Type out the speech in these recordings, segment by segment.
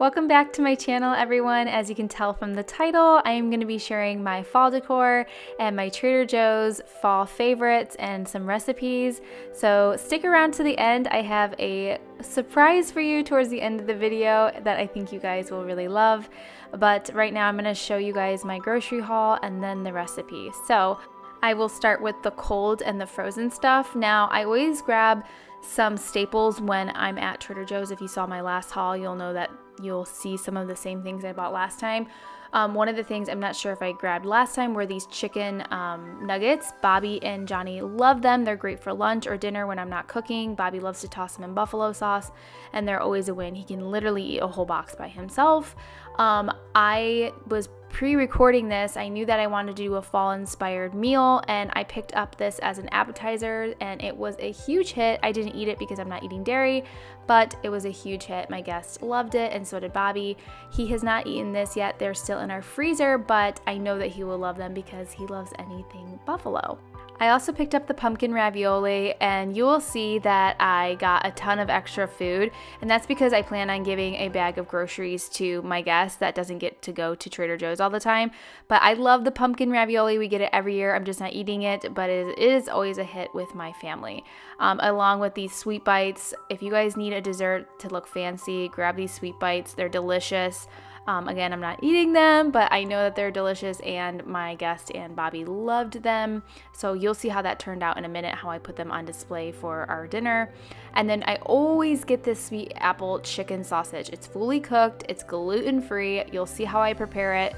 Welcome back to my channel, everyone. As you can tell from the title, I am going to be sharing my fall decor and my Trader Joe's fall favorites and some recipes. So stick around to the end. I have a surprise for you towards the end of the video that I think you guys will really love. But right now I'm going to show you guys my grocery haul and then the recipe. So I will start with the cold and the frozen stuff. Now I always grab some staples when I'm at Trader Joe's. If you saw my last haul, you'll know that you'll see some of the same things I bought last time. One of the things I'm not sure if I grabbed last time were these chicken nuggets. Bobby and Johnny love them. They're great for lunch or dinner when I'm not cooking. Bobby loves to toss them in buffalo sauce, and they're always a win. He can literally eat a whole box by himself. I was pre-recording this. I knew that I wanted to do a fall inspired meal, and I picked up this as an appetizer, and it was a huge hit. I didn't eat it because I'm not eating dairy, but it was a huge hit. My guests loved it, and so did Bobby. He has not eaten this yet. They're still in our freezer, but I know that he will love them because he loves anything buffalo. I also picked up the pumpkin ravioli, and you will see that I got a ton of extra food, and that's because I plan on giving a bag of groceries to my guests that doesn't get to go to Trader Joe's all the time. But I love the pumpkin ravioli. We get it every year. I'm just not eating it, but it is always a hit with my family. Along with these sweet bites. If you guys need a dessert to look fancy, grab these sweet bites. They're delicious. Again, I'm not eating them, but I know that they're delicious, and my guest and Bobby loved them. So you'll see how that turned out in a minute, how I put them on display for our dinner. And then I always get this sweet apple chicken sausage. It's fully cooked, it's gluten-free. You'll see how I prepare it.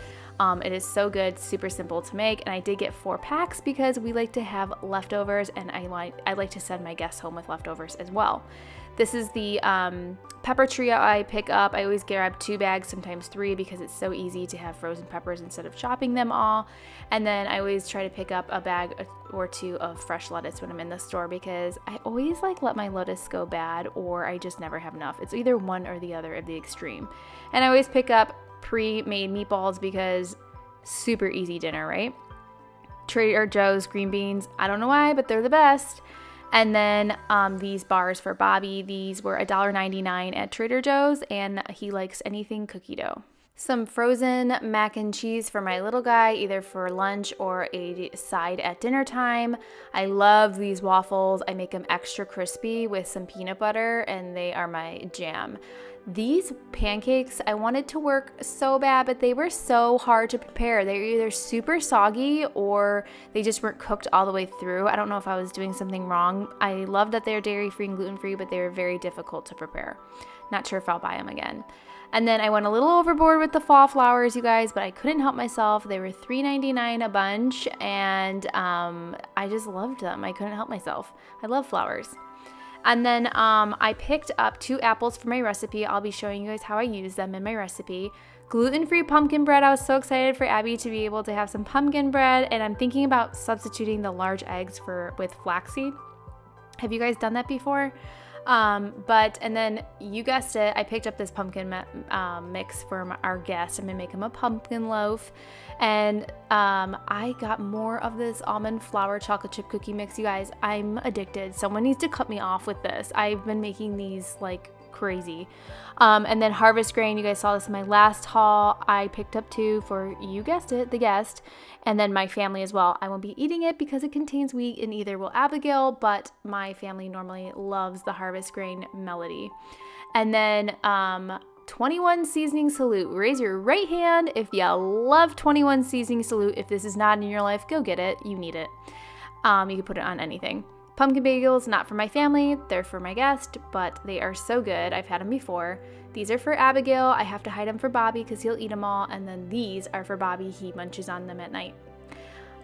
It is so good, super simple to make, and I did get 4 packs because we like to have leftovers, and I like to send my guests home with leftovers as well. This is the pepper trio I pick up. I always grab 2 bags, sometimes 3, because it's so easy to have frozen peppers instead of chopping them all. And then I always try to pick up a bag or 2 of fresh lettuce when I'm in the store, because I always let my lettuce go bad, or I just never have enough. It's either one or the other of the extreme. And I always pick up pre-made meatballs because super easy dinner, right? Trader Joe's green beans, I don't know why, but they're the best. And then these bars for Bobby, these were $1.99 at Trader Joe's, and he likes anything cookie dough. Some frozen mac and cheese for my little guy, either for lunch or a side at dinner time. I love these waffles. I make them extra crispy with some peanut butter, and they are my jam. These pancakes, I wanted to work so bad, but they were so hard to prepare. They're either super soggy or they just weren't cooked all the way through. I don't know if I was doing something wrong. I love that they're dairy-free and gluten-free, but they were very difficult to prepare. Not sure if I'll buy them again. And then I went a little overboard with the fall flowers, you guys, but I couldn't help myself. They were $3.99 a bunch, and I just loved them. I couldn't help myself. I love flowers. And then I picked up 2 apples for my recipe. I'll be showing you guys how I use them in my recipe. Gluten-free pumpkin bread. I was so excited for Abby to be able to have some pumpkin bread, and I'm thinking about substituting the large eggs with flaxseed. Have you guys done that before? And then you guessed it, I picked up this pumpkin mix for our guest. I'm gonna make him a pumpkin loaf, and I got more of this almond flour chocolate chip cookie mix. You guys, I'm addicted. Someone needs to cut me off with this. I've been making these like crazy. And then harvest grain, you guys saw this in my last haul. I picked up 2 for, you guessed it, the guest, and then my family as well. I won't be eating it because it contains wheat, and either will Abigail, but my family normally loves the harvest grain melody. And then 21 seasoning salute. Raise your right hand if you love 21 seasoning salute. If this is not in your life, go get it. You need it. You can put it on anything. Pumpkin bagels, not for my family, they're for my guest, but they are so good. I've had them before. These are for Abigail. I have to hide them for Bobby because he'll eat them all. And then these are for Bobby. He munches on them at night.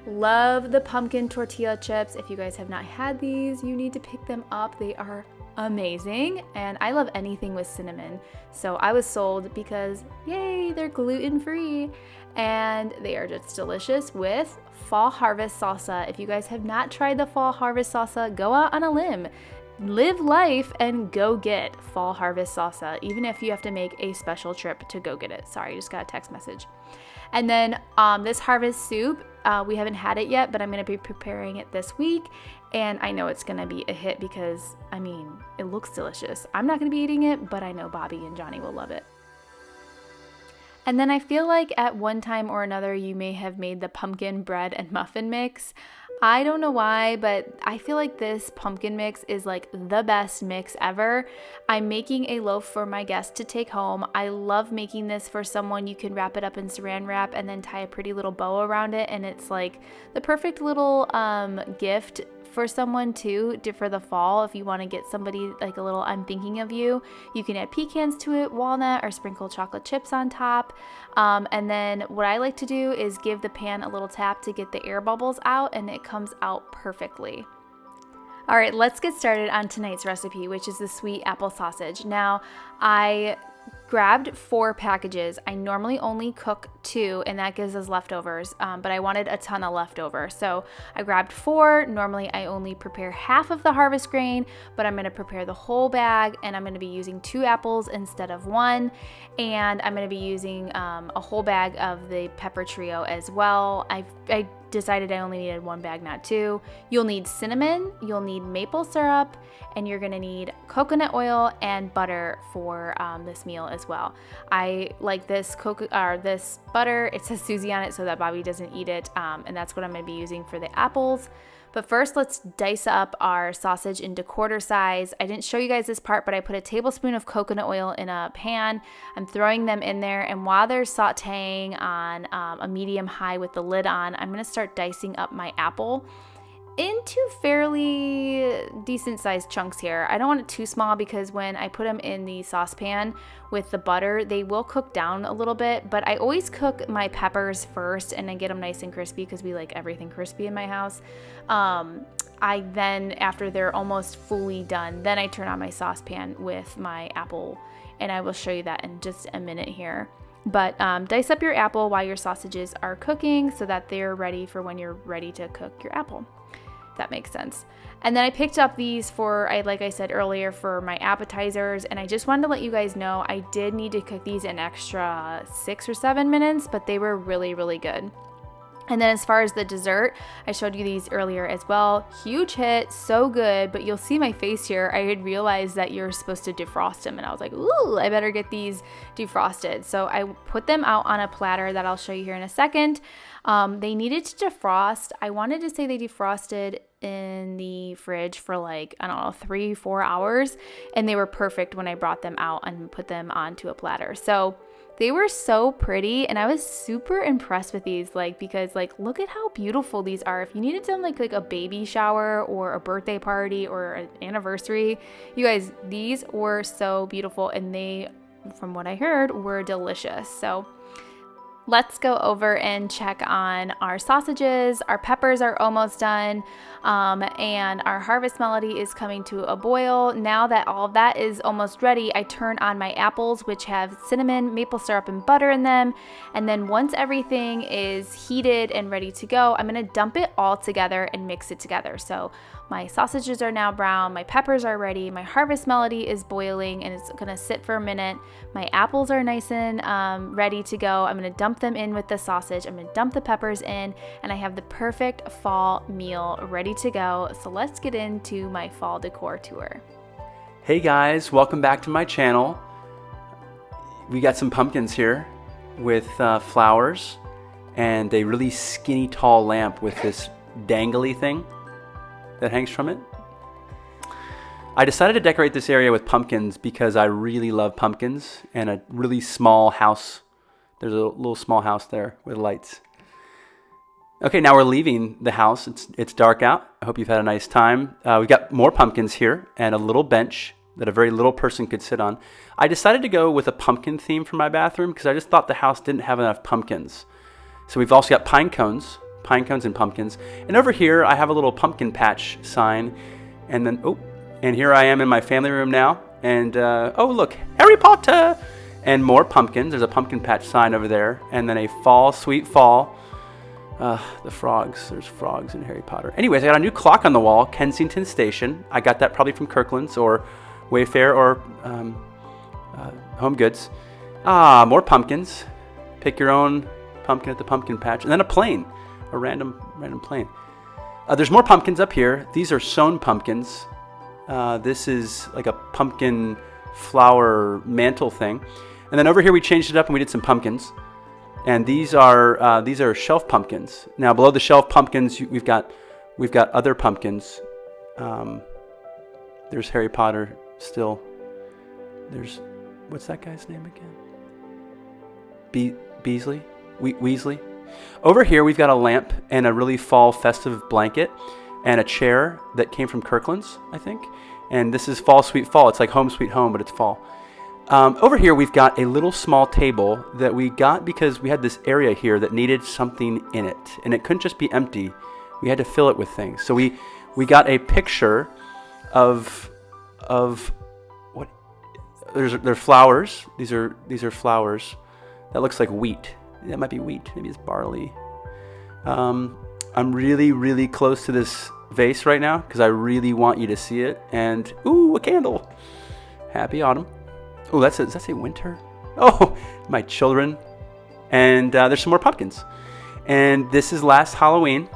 Love the pumpkin tortilla chips. If you guys have not had these, you need to pick them up. They are amazing, and I love anything with cinnamon. So I was sold because, yay, they're gluten-free, and they are just delicious with fall harvest salsa. If you guys have not tried the fall harvest salsa, go out on a limb. Live life and go get fall harvest salsa, even if you have to make a special trip to go get it. Sorry, just got a text message. And then this harvest soup, we haven't had it yet, but I'm going to be preparing it this week, and I know it's going to be a hit because, I mean, it looks delicious. I'm not going to be eating it, but I know Bobby and Johnny will love it. And then I feel like at one time or another, you may have made the pumpkin bread and muffin mix. I don't know why, but I feel like this pumpkin mix is like the best mix ever. I'm making a loaf for my guests to take home. I love making this for someone. You can wrap it up in saran wrap and then tie a pretty little bow around it, and it's like the perfect little gift for someone too, for the fall. If you want to get somebody like a little I'm thinking of you, you can add pecans to it, walnut, or sprinkle chocolate chips on top. And then what I like to do is give the pan a little tap to get the air bubbles out, and it comes out perfectly. All right, let's get started on tonight's recipe, which is the sweet apple sausage. Now, I grabbed 4 packages. I normally only cook 2, and that gives us leftovers, but I wanted a ton of leftover. So I grabbed 4. Normally I only prepare half of the harvest grain, but I'm gonna prepare the whole bag, and I'm gonna be using 2 apples instead of 1. And I'm gonna be using a whole bag of the pepper trio as well. I decided I only needed 1 bag, not 2. You'll need cinnamon, you'll need maple syrup, and you're gonna need coconut oil and butter for this meal as well. I like this this butter. It says Susie on it so that Bobby doesn't eat it, and that's what I'm gonna be using for the apples. But first, let's dice up our sausage into quarter size. I didn't show you guys this part, but I put a tablespoon of coconut oil in a pan. I'm throwing them in there, and while they're sauteing on a medium-high with the lid on, I'm gonna start dicing up my apple into fairly decent sized chunks here. I don't want it too small because when I put them in the saucepan with the butter, they will cook down a little bit, but I always cook my peppers first and I get them nice and crispy because we like everything crispy in my house. I then, after they're almost fully done, then I turn on my saucepan with my apple, and I will show you that in just a minute here. But dice up your apple while your sausages are cooking so that they're ready for when you're ready to cook your apple. That makes sense. And then I picked up these for, like I said earlier, for my appetizers, and I just wanted to let you guys know I did need to cook these an extra 6 or 7 minutes, but they were really, really good. And then as far as the dessert, I showed you these earlier as well. Huge hit, so good, but you'll see my face here. I had realized that you're supposed to defrost them, and I was like, ooh, I better get these defrosted. So I put them out on a platter that I'll show you here in a second. They needed to defrost. I wanted to say they defrosted in the fridge for like, I don't know, 3-4 hours, and they were perfect when I brought them out and put them onto a platter. So they were so pretty, and I was super impressed with these, because look at how beautiful these are. If you needed them like a baby shower or a birthday party or an anniversary, you guys, these were so beautiful, and they, from what I heard, were delicious. So let's go over and check on our sausages. Our peppers are almost done, and our harvest melody is coming to a boil. Now that all of that is almost ready, I turn on my apples, which have cinnamon, maple syrup, and butter in them. And then once everything is heated and ready to go, I'm gonna dump it all together and mix it together. So my sausages are now brown, my peppers are ready, my harvest melody is boiling and it's gonna sit for a minute. My apples are nice and ready to go. I'm gonna dump them in with the sausage. I'm gonna dump the peppers in, and I have the perfect fall meal ready to go. So let's get into my fall decor tour. Hey guys, welcome back to my channel. We got some pumpkins here with flowers and a really skinny tall lamp with this dangly thing that hangs from it. I decided to decorate this area with pumpkins because I really love pumpkins, and a really small house. There's a little small house there with lights. Okay, now we're leaving the house. It's dark out. I hope you've had a nice time. We've got more pumpkins here and a little bench that a very little person could sit on. I decided to go with a pumpkin theme for my bathroom because I just thought the house didn't have enough pumpkins. So we've also got pine cones and pumpkins. And over here, I have a little pumpkin patch sign. And then, and here I am in my family room now. And, oh, look, Harry Potter! And more pumpkins. There's a pumpkin patch sign over there. And then a fall, sweet fall. The frogs. There's frogs in Harry Potter. Anyways, I got a new clock on the wall, Kensington Station. I got that probably from Kirkland's or Wayfair or Home Goods. More pumpkins. Pick your own pumpkin at the pumpkin patch. And then a plane. A random plane. There's more pumpkins up here. These are sewn pumpkins. This is like a pumpkin flower mantle thing. And then over here we changed it up and we did some pumpkins. And these are shelf pumpkins. Now below the shelf pumpkins, we've got other pumpkins. There's Harry Potter still. There's, what's that guy's name again? Beasley? Weasley? Over here we've got a lamp and a really fall festive blanket and a chair that came from Kirkland's, I think. And this is Fall Sweet Fall. It's like Home Sweet Home, but it's fall. Over here we've got a little small table that we got because we had this area here that needed something in it. And it couldn't just be empty. We had to fill it with things. So we got a picture of what? They're flowers. These are flowers. That looks like wheat. That might be wheat. Maybe it's barley. I'm really, really close to this vase right now because I really want you to see it. And ooh, a candle. Happy autumn. Oh, does that say winter? Oh, my children. And there's some more pumpkins. And this is last Halloween.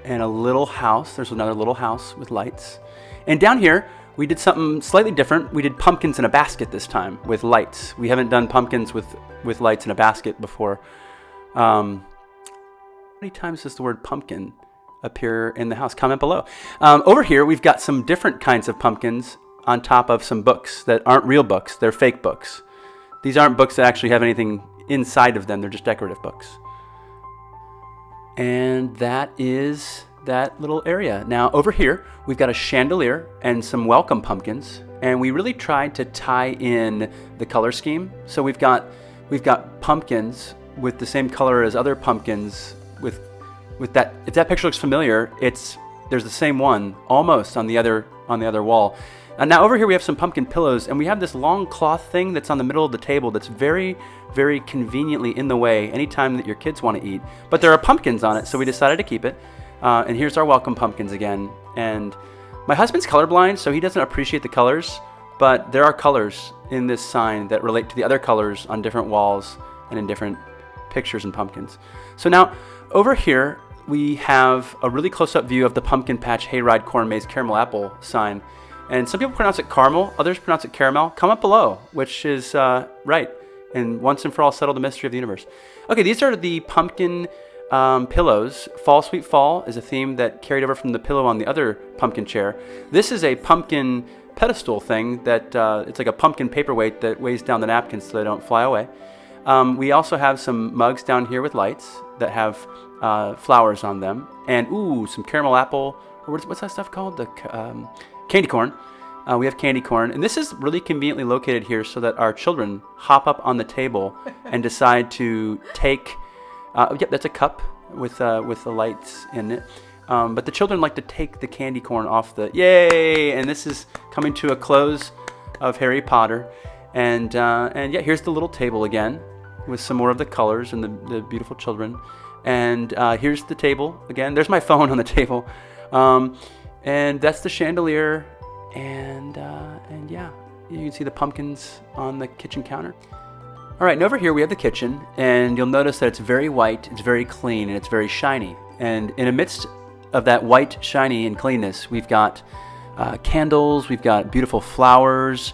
And a little house. There's another little house with lights. And down here, we did something slightly different. We did pumpkins in a basket this time with lights. We haven't done pumpkins with lights in a basket before. How many times does the word pumpkin appear in the house? Comment below. Over here, we've got some different kinds of pumpkins on top of some books that aren't real books. They're fake books. These aren't books that actually have anything inside of them. They're just decorative books. And that is that little area. Now over here, we've got a chandelier and some welcome pumpkins. And we really tried to tie in the color scheme. So we've got pumpkins with the same color as other pumpkins with that. If that picture looks familiar, there's the same one almost on the other wall. And now over here we have some pumpkin pillows, and we have this long cloth thing that's on the middle of the table that's very, very conveniently in the way anytime that your kids want to eat. But there are pumpkins on it, so we decided to keep it. And here's our welcome pumpkins again. And my husband's colorblind, so he doesn't appreciate the colors, but there are colors in this sign that relate to the other colors on different walls and in different pictures and pumpkins. So now over here we have a really close-up view of the Pumpkin Patch Hayride Corn Maze Caramel Apple sign. And some people pronounce it caramel, others pronounce it caramel. Comment below which is right, and once and for all settle the mystery of the universe. Okay, these are the pumpkin pillows. Fall Sweet Fall is a theme that carried over from the pillow on the other pumpkin chair. This is a pumpkin pedestal thing that it's like a pumpkin paperweight that weighs down the napkins so they don't fly away. We also have some mugs down here with lights that have flowers on them. And ooh, some caramel apple, or what's that stuff called? The candy corn. We have candy corn, and this is really conveniently located here so that our children hop up on the table and decide to take. Yep, that's a cup with the lights in it. But the children like to take the candy corn off the. Yay! And this is coming to a close of Harry Potter, and yeah, here's the little table again with some more of the colors and the beautiful children. And here's the table again. There's my phone on the table. And that's the chandelier, and yeah, you can see the pumpkins on the kitchen counter. All right, and over here we have the kitchen, and you'll notice that it's very white, it's very clean, and it's very shiny. And in the midst of that white, shiny, and cleanness, we've got candles, we've got beautiful flowers,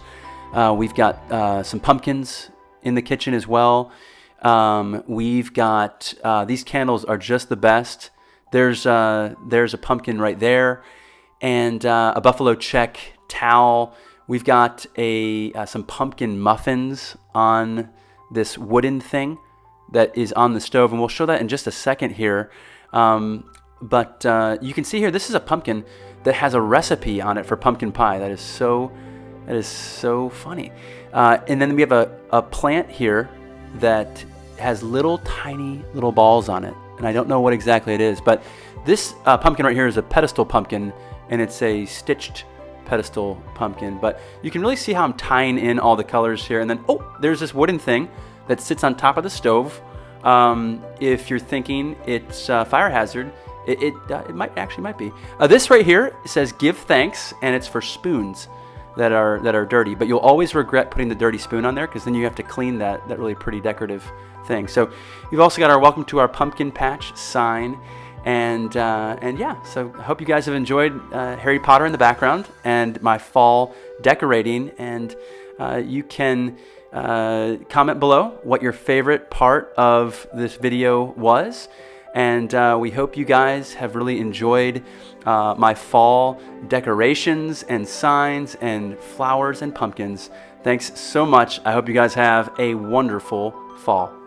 we've got some pumpkins in the kitchen as well. We've got these candles are just the best. There's a pumpkin right there. And a buffalo check towel. We've got some pumpkin muffins on this wooden thing that is on the stove, and we'll show that in just a second here. But you can see here, this is a pumpkin that has a recipe on it for pumpkin pie. That is so funny. And then we have a plant here that has tiny little balls on it, and I don't know what exactly it is, but this pumpkin right here is a pedestal pumpkin, and it's a stitched pedestal pumpkin. But you can really see how I'm tying in all the colors here. And then, oh, there's this wooden thing that sits on top of the stove. If you're thinking it's a fire hazard, it might be. This right here says "Give thanks," and it's for spoons that are dirty. But you'll always regret putting the dirty spoon on there, because then you have to clean that really pretty decorative thing. So you've also got our "Welcome to our Pumpkin Patch" sign. And yeah, so I hope you guys have enjoyed Harry Potter in the background and my fall decorating. And you can comment below what your favorite part of this video was. And we hope you guys have really enjoyed my fall decorations and signs and flowers and pumpkins. Thanks so much. I hope you guys have a wonderful fall.